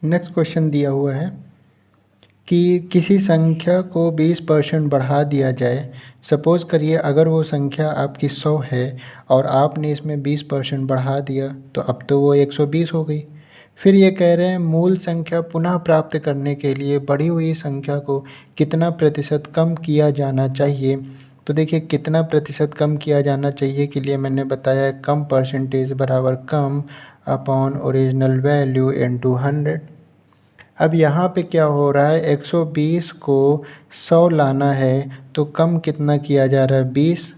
Next question दिया हुआ है कि किसी संख्या को 20% बढ़ा दिया जाए। सपोज़ करिए अगर वो संख्या आपकी 100 है और आपने इसमें 20% बढ़ा दिया तो अब तो वो 120 हो गई। फिर ये कह रहे हैं मूल संख्या पुनः प्राप्त करने के लिए बढ़ी हुई संख्या को कितना प्रतिशत कम किया जाना चाहिए। तो देखिए कितना प्रतिशत कम किया जाना चाहिए के लिए मैंने बताया कम परसेंटेज बराबर come upon original value into 100। अब यहाँ पे क्या हो रहा है 120 को 100 लाना है तो कम कितना किया जा रहा है 20।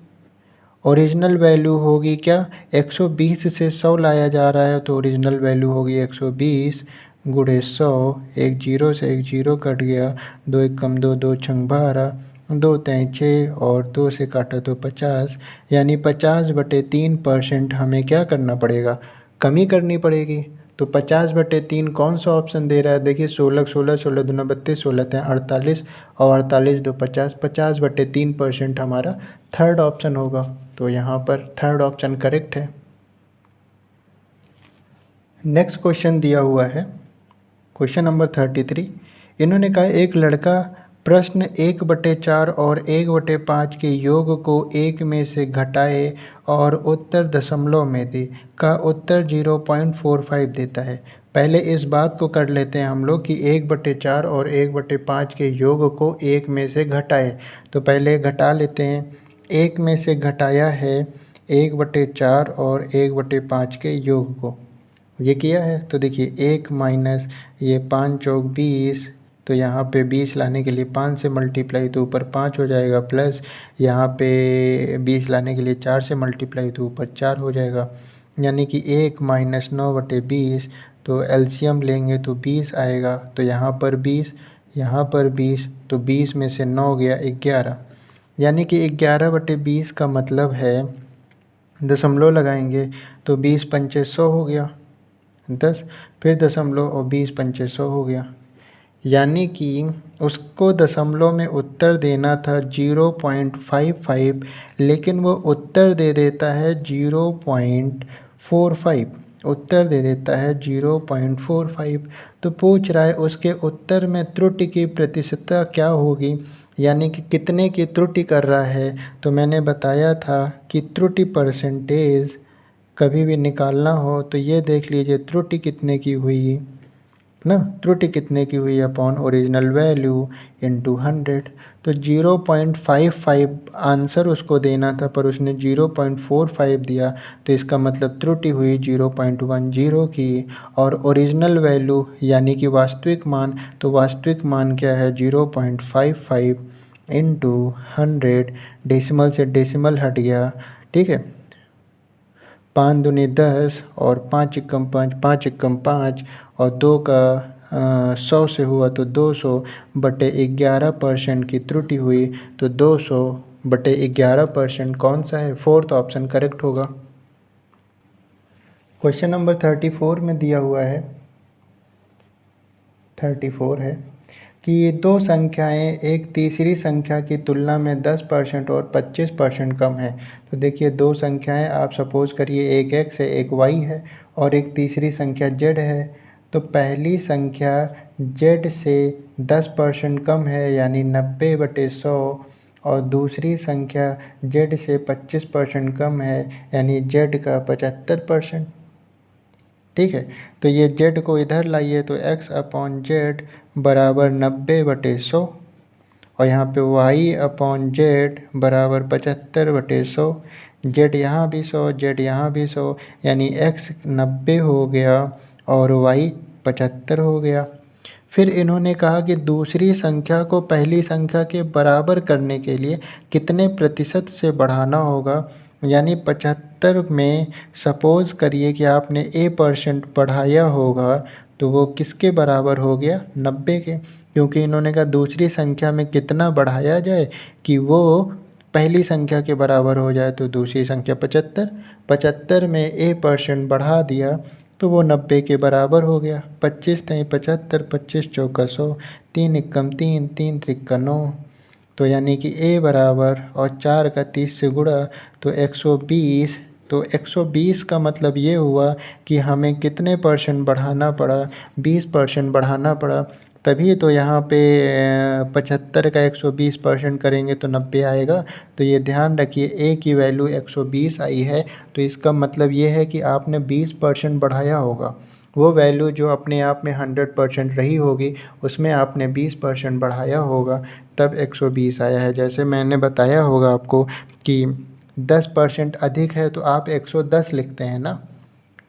ओरिजिनल वैल्यू होगी क्या 120 से 100 लाया जा रहा है तो ओरिजिनल वैल्यू होगी 120 गुणे 100। एक जीरो से एक जीरो कट गया, दो एक कम दो, दो छंग 12, दो तें 6 और 2 से काटा तो 50, यानी 50/3% हमें क्या करना पड़ेगा, कमी करनी पड़ेगी। तो 50/3 कौन सा ऑप्शन दे रहा है, देखिए 16 16 16 दूना 32, 16 तें 48 और 48 दो 50, 50/3% हमारा थर्ड ऑप्शन होगा। तो यहाँ पर थर्ड ऑप्शन करेक्ट है। नेक्स्ट क्वेश्चन दिया हुआ है क्वेश्चन नंबर 33। इन्होंने कहा एक लड़का प्रश्न 1/4 और 1/5 के योग को 1 में से घटाए और उत्तर दशमलव में दे का उत्तर 0.45 देता है। पहले इस बात को कर लेते हैं हम लोग कि 1/4 और 1/5 के योग को 1 में से घटाए। तो पहले घटा लेते हैं। 1 में से घटाया है 1/4 और 1/5 के योग को, ये किया है। तो देखिए 1 माइनस ये 5 चौक 20, तो यहाँ पे 20 लाने के लिए 5 से मल्टीप्लाई तो ऊपर 5 हो जाएगा, प्लस यहाँ पे 20 लाने के लिए 4 से मल्टीप्लाई तो ऊपर 4 हो जाएगा, यानी कि 1 माइनस 9/20। तो एलसीएम लेंगे तो 20 आएगा। तो यहाँ पर 20, यहाँ पर 20, तो 20 में से 9 गया 11, यानी कि 11/20 का मतलब है दशमलव लगाएंगे तो 20 पंचे 100 हो गया 10, फिर दशमलव और 20 पंचे 100 हो गया, यानी कि उसको दशमलव में उत्तर देना था 0.55, लेकिन वो उत्तर दे देता है 0.45, उत्तर दे देता है 0.45। तो पूछ रहा है उसके उत्तर में त्रुटि की प्रतिशतता क्या होगी, यानी कि कितने की त्रुटि कर रहा है। तो मैंने बताया था कि त्रुटि परसेंटेज कभी भी निकालना हो तो ये देख लीजिए त्रुटि कितने की हुई ना, त्रुटि कितने की हुई अपॉन ओरिजिनल वैल्यू इनटू 100। तो 0.55 आंसर उसको देना था पर उसने 0.45 दिया, तो इसका मतलब त्रुटि हुई 0.10 की। और ओरिजिनल वैल्यू यानी कि वास्तविक मान, तो वास्तविक मान क्या है 0.55 इंटू 100, डेसिमल से डेसिमल हट गया, ठीक है। 5 दूनी 10 और 5 एकम 5, 5 एकम 5 और 2 का 100 से हुआ तो 200/11% की त्रुटि हुई। तो 200/11% कौन सा है, फोर्थ ऑप्शन करेक्ट होगा। क्वेश्चन नंबर 34 में दिया हुआ है 34 है कि ये दो संख्याएं एक तीसरी संख्या की तुलना में 10% और 25% कम है। तो देखिए दो संख्याएं आप सपोज़ करिए एक x है एक y है और एक तीसरी संख्या z है। तो पहली संख्या z से 10% कम है यानी 90/100 और दूसरी संख्या z से 25% कम है यानी z का 75%, ठीक है। तो ये z को इधर लाइए तो x/z बराबर 90/100 और यहाँ पे y/z बराबर 75/100। z यहाँ भी 100, z यहाँ भी 100, यानी x 90 हो गया और y 75 हो गया। फिर इन्होंने कहा कि दूसरी संख्या को पहली संख्या के बराबर करने के लिए कितने प्रतिशत से बढ़ाना होगा, यानी 75 में सपोज़ करिए कि आपने a% बढ़ाया होगा तो वो किसके बराबर हो गया 90 के, क्योंकि इन्होंने कहा दूसरी संख्या में कितना बढ़ाया जाए कि वो पहली संख्या के बराबर हो जाए। तो दूसरी संख्या 75 में a% बढ़ा दिया तो वो 90 के बराबर हो गया। 25 तें 75, 25 चौका 100, 3 एकम 3, 3 त्रिका 9, तो यानी कि a बराबर और 4 का 30 से गुणा तो 120 तो 120 का मतलब ये हुआ कि हमें कितने परसेंट बढ़ाना पड़ा, 20% बढ़ाना पड़ा, तभी तो यहाँ पे 75 का 120% करेंगे तो 90 आएगा। तो ये ध्यान रखिए a की वैल्यू 120 आई है, तो इसका मतलब ये है कि आपने 20% बढ़ाया होगा। वो वैल्यू जो अपने आप में 100% रही होगी, उसमें आपने 20% बढ़ाया होगा, तब 120 आया है। जैसे मैंने बताया होगा आपको कि 10% अधिक है तो आप 110 लिखते हैं ना,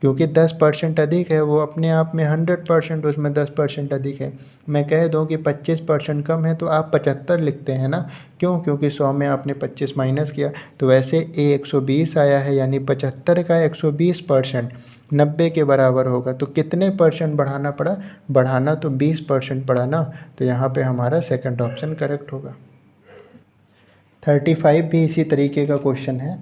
क्योंकि 10% अधिक है, वो अपने आप में 100% उसमें 10% अधिक है। मैं कह दूं कि 25% कम है तो आप 75 लिखते हैं ना, क्यों? क्योंकि 100 में आपने 25 माइनस किया। तो वैसे ए 120 आया है, यानी 75 का 120% 90 के बराबर होगा। तो कितने परसेंट बढ़ाना पड़ा? बढ़ाना तो 20% पड़ा ना, तो यहाँ पे हमारा सेकंड ऑप्शन करेक्ट होगा। 35 भी इसी तरीके का क्वेश्चन है।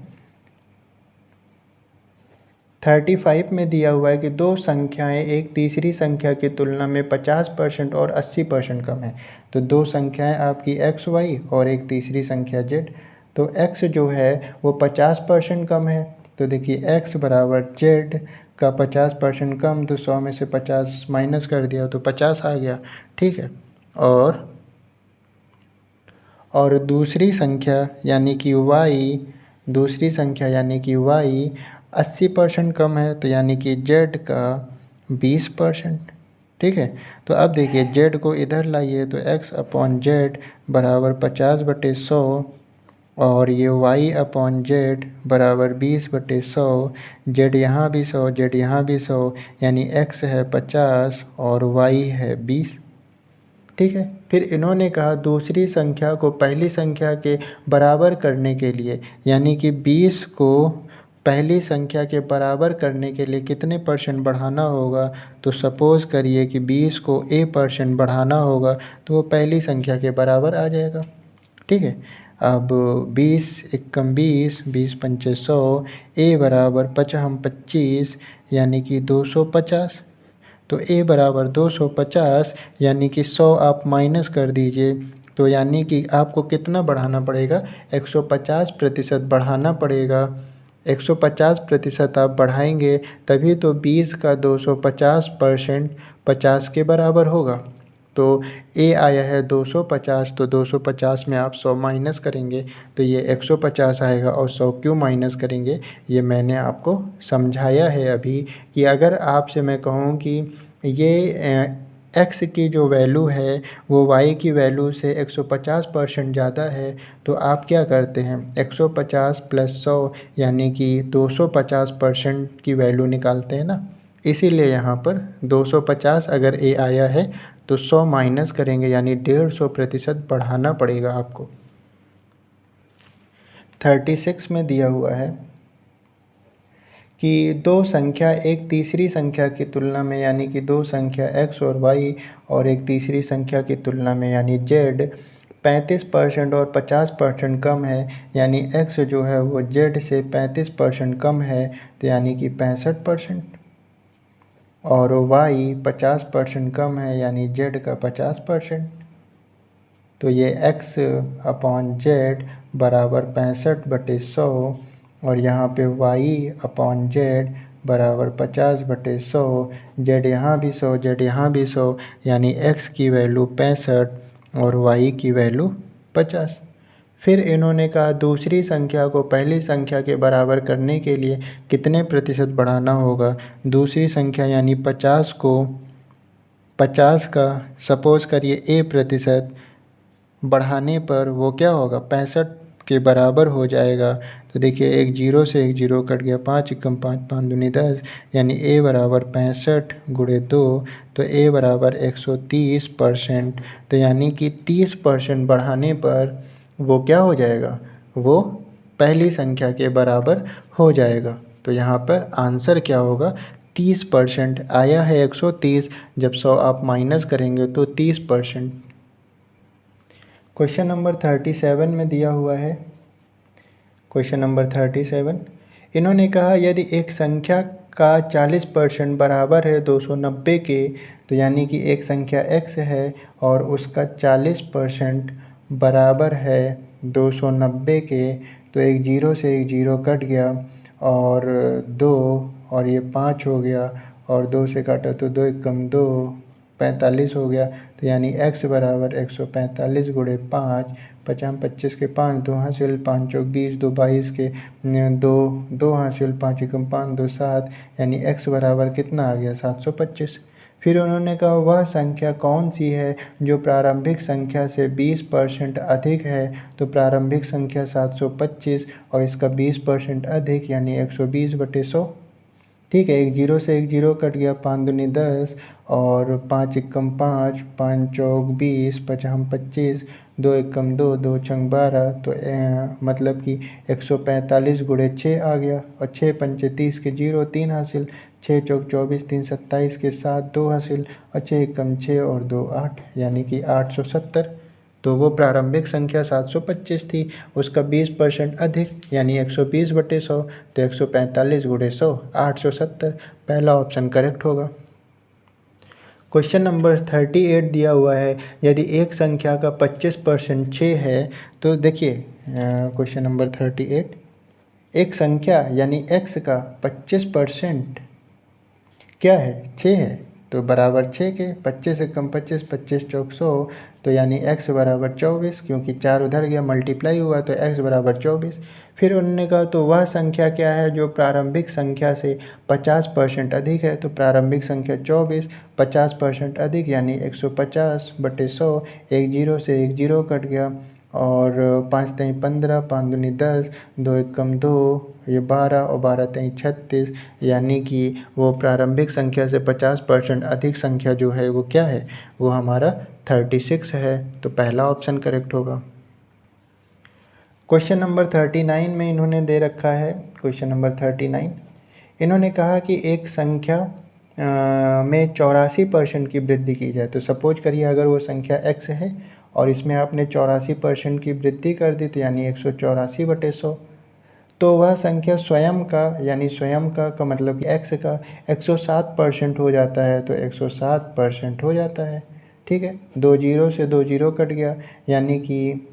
35 में दिया हुआ है कि दो संख्याएं एक तीसरी संख्या की तुलना में 50% और 80% कम है। तो दो संख्याएं आपकी एक्स वाई और एक तीसरी संख्या जेड। तो एक्स जो है वो 50% कम है, तो देखिए एक्स बराबर जेड का 50% कम, तो 100 में से 50 माइनस कर दिया तो 50 आ गया, ठीक है। और दूसरी संख्या यानी कि y, दूसरी संख्या यानी कि y 80% कम है, तो यानी कि z का 20%, ठीक है। तो अब देखिए z को इधर लाइए, तो x अपॉन जेड बराबर 50/100, और ये y अपॉन जेड बराबर 20/100। z यहाँ भी 100, z यहाँ भी 100, यानी x है 50 और y है 20, ठीक है। फिर इन्होंने कहा दूसरी संख्या को पहली संख्या के बराबर करने के लिए, यानी कि 20 को पहली संख्या के बराबर करने के लिए कितने परसेंट बढ़ाना होगा। तो सपोज़ करिए कि 20 को a% बढ़ाना होगा, तो वो पहली संख्या के बराबर आ जाएगा, ठीक है। अब 20 एकम 20, 20 पंचे 100, a बराबर 25, यानी कि 250। तो a बराबर 250, यानी कि 100 आप माइनस कर दीजिए, तो यानी कि आपको कितना बढ़ाना पड़ेगा? 150% बढ़ाना पड़ेगा। 150% आप बढ़ाएंगे तभी तो 20 का 250% 50 के बराबर होगा। तो a आया है 250, तो 250 में आप 100 माइनस करेंगे तो ये 150 आएगा, और 100 क्यों माइनस करेंगे ये मैंने आपको समझाया है अभी। कि अगर आपसे मैं कहूँ कि ये x की जो वैल्यू है वो y की वैल्यू से 150% ज़्यादा है, तो आप क्या करते हैं? 150 + 100 यानी कि 250% की वैल्यू निकालते हैं ना। इसीलिए यहाँ पर 250 अगर a आया है तो 100 माइनस करेंगे, यानी 150% बढ़ाना पड़ेगा आपको। 36 में दिया हुआ है कि दो संख्या एक तीसरी संख्या की तुलना में, यानी कि दो संख्या x और y और एक तीसरी संख्या की तुलना में यानी z 35% और 50% कम है, यानी x जो है वो z से 35% कम है, तो यानी कि 65%, और y 50% कम है, यानी z का 50%। तो ये x अपॉन जेड बराबर 65/100, और यहाँ पे y अपॉन जेड बराबर 50/100। जेड यहाँ भी 100, जेड यहाँ भी 100, यानी x की वैल्यू 65 और y की वैल्यू 50। फिर इन्होंने कहा दूसरी संख्या को पहली संख्या के बराबर करने के लिए कितने प्रतिशत बढ़ाना होगा। दूसरी संख्या यानी 50 को 50 का सपोज़ करिए a% बढ़ाने पर वो क्या होगा? 65 के बराबर हो जाएगा। तो देखिए एक जीरो से एक जीरो कट गया, 5 एकम 5, 5 दूनी 10, यानी a बराबर 65 × 2, तो a बराबर 130%। तो यानी कि 30% बढ़ाने पर वो क्या हो जाएगा? वो पहली संख्या के बराबर हो जाएगा। तो यहाँ पर आंसर क्या होगा? 30% आया है 130, जब 100 आप माइनस करेंगे तो 30%। क्वेश्चन नंबर 37 में दिया हुआ है। क्वेश्चन नंबर 37, इन्होंने कहा यदि एक संख्या का 40% बराबर है 290 के, तो यानी कि एक संख्या x है और उसका 40% बराबर है 290 के, तो एक जीरो से एक जीरो कट गया, और 2 और ये 5 हो गया और 2 से काटा तो 2 एकम 2 45 हो गया। तो यानी x बराबर 145 गुणे 5, 50 25 के 5 2 हासिल 5 चौक 20 2 22 के 2 2 हासिल 5 एकम 5 2 7, यानी x बराबर कितना आ गया 725। फिर उन्होंने कहा वह संख्या कौन सी है जो प्रारंभिक संख्या से 20% अधिक है। तो प्रारंभिक संख्या 725 और इसका 20% अधिक यानी 120/100। ठीक है, एक जीरो से एक जीरो कट गया, 5 दूनी 10 और 5 एकम 5 5 चौक 20 पचहम 25 2 एकम 2 2 छंग 12। तो मतलब कि 145 गुणे 6 आ गया और 6 पंचे 30 के 0 3 हासिल 6 चौक 24 3 27 के 7 2 हासिल और 6 एकम 6 और 2 8, यानी कि 870। तो वो प्रारंभिक संख्या 725 थी, उसका 20% अधिक यानी 120/100। तो 145 गुणे 100 870, पहला ऑप्शन करेक्ट होगा। क्वेश्चन नंबर 38 दिया हुआ है, यदि एक संख्या का 25% 6 है। तो देखिए क्वेश्चन नंबर 38, एक संख्या यानी x का 25% क्या है 6 है, तो बराबर 6 के 25 एकम 25 25 चौक 100, तो यानी x बराबर 24, क्योंकि 4 उधर गया मल्टीप्लाई हुआ तो x बराबर 24। फिर उन्होंने कहा तो वह संख्या क्या है जो प्रारंभिक संख्या से 50% अधिक है। तो प्रारंभिक संख्या 24 50% अधिक यानी 150/100, एक जीरो से एक जीरो कट गया और 5 तेई 15 5 दूनी 10 2 एकम 2 ये 12 और 12 तेई 36, यानी कि वो प्रारंभिक संख्या से 50% अधिक संख्या जो है वो क्या है, वो हमारा 36 है। तो पहला ऑप्शन करेक्ट होगा। क्वेश्चन नंबर 39 में इन्होंने दे रखा है, क्वेश्चन नंबर 39 इन्होंने कहा कि एक संख्या में 84% की वृद्धि की जाए। तो सपोज करिए अगर वो संख्या x है और इसमें आपने 84% की वृद्धि कर दी, तो यानी 184/100। तो वह संख्या स्वयं का यानी स्वयं का मतलब कि x का 107% हो जाता है। तो 107% हो जाता है। ठीक है, 2 जीरो से 2 जीरो कट गया, यानी कि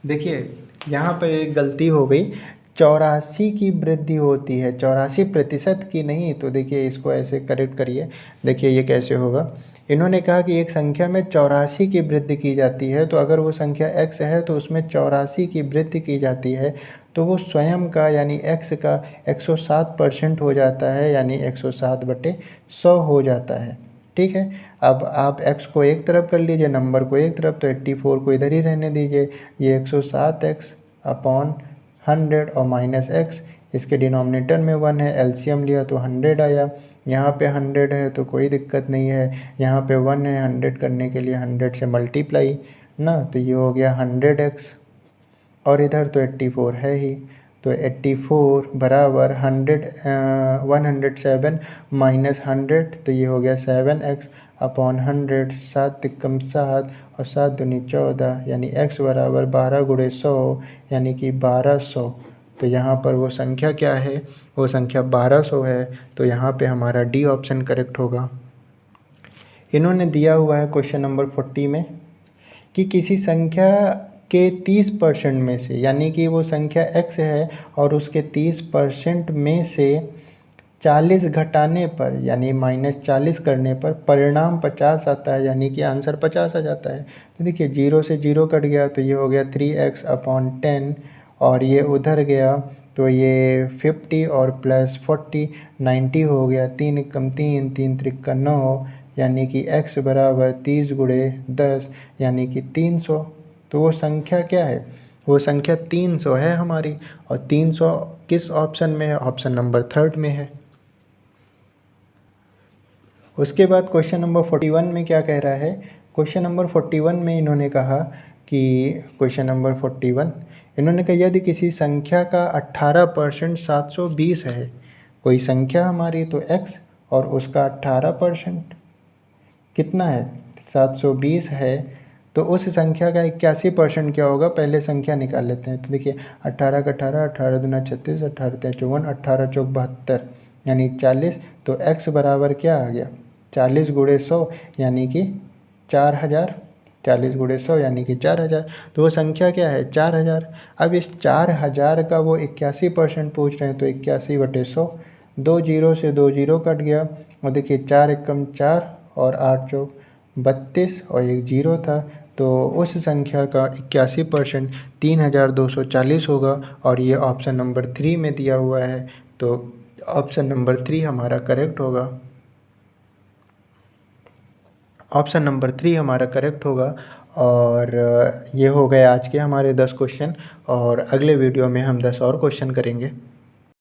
देखिए यहाँ पर एक गलती हो गई, 84 की वृद्धि होती है, 84% की नहीं। तो देखिए इसको ऐसे करेक्ट करिए, देखिए ये कैसे होगा। इन्होंने कहा कि एक संख्या में 84 की वृद्धि की जाती है, तो अगर वो संख्या x है तो उसमें 84 की वृद्धि की जाती है, तो वो स्वयं का यानी x का 107% हो जाता है, यानी 107/100 हो जाता है। ठीक है, अब आप x को एक तरफ कर लीजिए, नंबर को एक तरफ, तो 84 को इधर ही रहने दीजिए। ये 107x/100 और माइनस x, इसके डिनोमिनेटर में 1 है, एलसीएम लिया तो 100 आया। यहाँ पे 100 है तो कोई दिक्कत नहीं है, यहाँ पे 1 है, 100 करने के लिए 100 से मल्टीप्लाई ना, तो ये हो गया 100x और इधर तो 84 है ही, तो 84 बराबर 107 माइनस 100, तो ये हो गया 7x/100, 7 तिक्कम 7 और 7 दूनी 14, यानी x बराबर 12 गुणे 100 यानी कि 1200। तो यहाँ पर वो संख्या क्या है, वो संख्या 1200 है। तो यहाँ पे हमारा डी ऑप्शन करेक्ट होगा। इन्होंने दिया हुआ है क्वेश्चन नंबर 40 में कि किसी संख्या के 30% में से, यानी कि वो संख्या x है और उसके 30% में से 40 घटाने पर यानी -40 करने पर परिणाम 50 आता है, यानी कि आंसर 50 आ जाता है। तो देखिए 0 से 0 कट गया, तो ये हो गया 3x/10 और ये उधर गया तो ये 50 और प्लस 40 90 हो गया, 3 एकम 3 3 त्रिक्का 9, यानी कि x बराबर 30 गुणे 10 यानी कि 300। तो वो संख्या क्या है, वो संख्या 300 है हमारी, और 300 किस ऑप्शन में है, ऑप्शन नंबर 3 में है। उसके बाद क्वेश्चन नंबर 41 में क्या कह रहा है, क्वेश्चन नंबर 41 में इन्होंने कहा कि क्वेश्चन नंबर 41 इन्होंने कहा यदि किसी संख्या का 18% 720 है, कोई संख्या हमारी तो x और उसका 18% कितना है 720 है, तो उस संख्या का 81% क्या होगा, पहले संख्या निकाल लेते हैं। तो देखिए 18 का 18 18 दूना 36 18 तेई 54 18 चौक 72 यानी 40। तो x बराबर क्या आ गया 40 गुणे 100 यानी कि 4000। 40 गुणे 100 यानी कि 4000। तो वो संख्या क्या है? 4000। अब इस 4000 का वो 81% पूछ रहे हैं, तो 81/100, 2 जीरो से 2 जीरो कट गया और देखिए 4 एकम 4 और 8 चौक 32 और एक जीरो था, तो उस संख्या का 81% 3240 होगा और ये ऑप्शन नंबर 3 में दिया हुआ है। तो ऑप्शन नंबर 3 हमारा करेक्ट होगा। ऑप्शन नंबर 3 हमारा करेक्ट होगा। और ये हो गए आज के हमारे 10 क्वेश्चन, और अगले वीडियो में हम 10 और क्वेश्चन करेंगे।